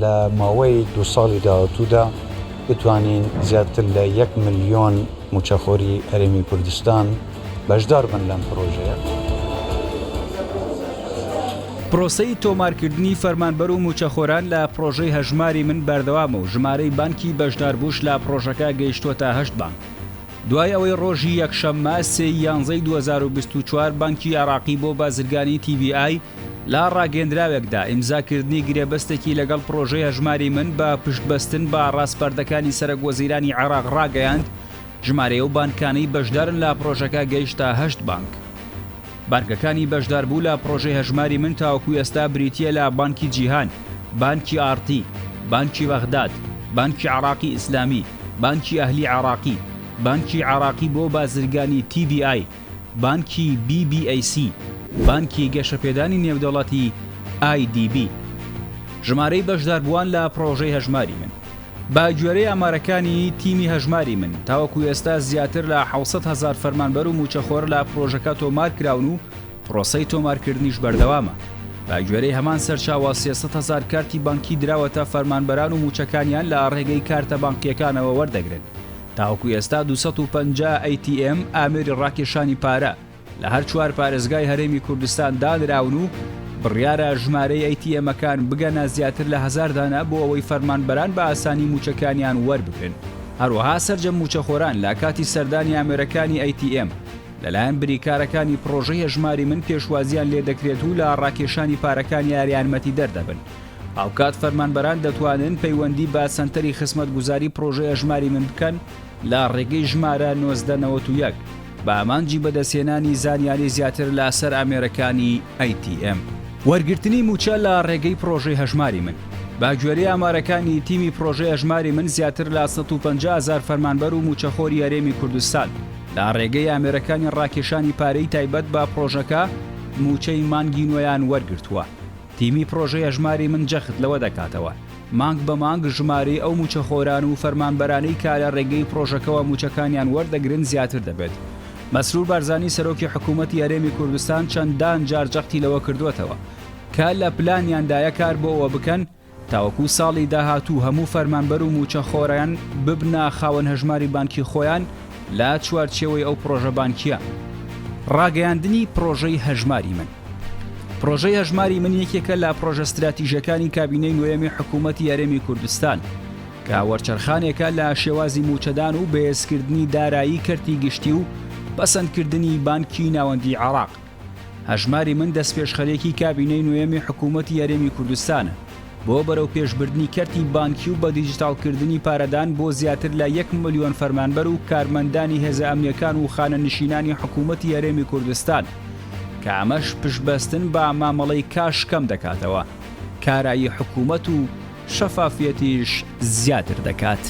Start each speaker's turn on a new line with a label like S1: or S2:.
S1: لە ماوەی 2 ساڵی داهاتوودا بتوانین زیاتر لە 1 ملیۆن موچەخۆری هەرێمی کوردستان بەشدار بن لەم پرۆژەیە.
S2: پرۆسەی تۆمارکردنی فەرمانبەر و موچەخۆران لە پرۆژەی هەژماری من بەردەوامە و ژمارەی بانکی بەشداربووش لە پرۆژەکە گەیشتووەتە 8 بانک. دوای ئەوەی ڕۆژی یەکشەممە 11 2024 بانکی عێراقی بۆ بازرگانی TBI لە ڕاگەندراوێکدا ئیمزاکردنی گرێبەستێکی لەگەڵ پرۆژەی هەژماری من بە پشتبەستن بە ڕاستپەردەکانی سەرۆکوەزیرانی عێراق ڕاگەیاند ژمارەیە و بانکانەی بەشدارن لە پرۆژەکە گەیشتە 8 بانک. بانکەکانی بەشداربوو لە پرۆژەی هەژماری من تاوەکو ئێستا بریتیە لە بانکی جیهان، بانکی ئارتی، بانکی بەغداد، بانکی عێراقی ئیسلامی، بانکی ئەهلی عێراقی، بانکی عێراقی بۆ بازرگانی TBI، بانکی BBAC، بانکی گەشەپێدانی نێودەوڵەتی IDB. ژمارەی بەشداربووان لە پرۆژەی هەژماری من با گوێرەی ئامارەکانی تیمی هەژماری من تاوەکو ئێستا زیاتر لە 700,000 فەرمانبەر و موچەخۆر لە پرۆژەکە تۆمار کراون و پرۆسەی تۆمارکردنیش بەردەوامە. با گوێرەی هەمان سەرچاوە 300,000 کارتی بانکی دراوەتە فەرمانبەران و موچەکانیان لە ڕێگەی کارتە بانکیەکانەوە وەردەگرن. تاوەکو ئێستا 250 ATM ئامێری ڕاکێشانی پارە لە هەر چوار پارێزگای هەرێمی کوردستان دانراون و بڕیارە ژمارەی ATMەکان بگەنە زیاتر لە 1000 دانە بۆ ئەوەی فەرمانبەران بە ئاسانی موچەکانیان وەربگرن. هەروەها سەرجەم موچەخۆران لە کاتی سەردانی ئامێرەکانی ATM لەلایەن بریکارەکانی پرۆژەی هەژماری من پێشوازیان لێ دەکرێت و لە ڕاکێشانی پارەکانی یاریانمەتی دەردەبن. ئاوکات فەرمانبەران دەتوانن پەیوەندی بە سەنتەری خزمەتگوزاری پرۆژەی هەژماری من بکەن لە ڕێگەی ژمارە 1991 بە ئامانجی بەدەستهێنانی زانیاری زیاتر لەسەر ئامێرەکانی ATM. وەرگرتنی موچە لە ڕێگەی پرۆژەی هەژماری من با گوێرەی ئامارەکانی تیمی پرۆژەی هەژماری من زیاتر لە 150,000 فەرمانبەر و موچەخۆری هەرێمی کوردستان لە ڕێگەی ئامێرەکانی ڕاکێشانی پارەی تایبەت بە پرۆژەکە موچەی مانگی نوێیان وەرگرتووە. تیمی پرۆژەی هەژماری من جەخت لەوە دەکاتەوە مانگ بە مانگ ژمارەی ئەو موچەخۆران و فەرمانبەرانەی کە لە ڕێگەی پرۆژەکەەوە موچەکانیان وەردەگرن زیاتر دەبێت. مەسرور بارزانی سەرۆکی حکوومەتی هەرێمی کوردستان چەندان جار جەختی لەوە کردوێتەوە کە لە پلانیاندایە کار بۆ ئەوە بکەن تاوەکو ساڵی داهاتوو هەموو فەرمانبەر و موچەخۆڕیان ببنە خاوەن هەژماری بانکی خۆیان لە چوارچێوەی ئەو پرۆژە بانکیە. ڕاگەیاندنی پرۆژەی هەژماری من پرۆژەی هەژماری من یەکێکە لە پرۆژە استراتیژەکانی کابینەی نوێمی حکوومەتی هەرێمی کوردستان کە وەرچەرخانێکە لە شێوازی موچەدان و بەهێزکردنی دارایی کەرتی گشتی و پەسەندکردنی بانکی ناوەندی عێراق. هەژماری من دەستپێشخەرێکی کابینەی نوێمی حکوومەتی هەرێمی کوردستانە بۆ بەرەو پێشبردنی کەرتی بانکی و بە دیجیتالکردنی پارەدان بۆ زیاتر لە 1 ملیۆن فەرمانبەر و کارمەندانی هێزە ئەمنیەکان و خانەنشینانی حکوومەتی هەرێمی کوردستان کە ئەمەش پشتبەستن بە مامەڵەی کاش کەم دەکاتەوە، کارایی حکوومەت و شەفافیەتیش زیاتر دەکات.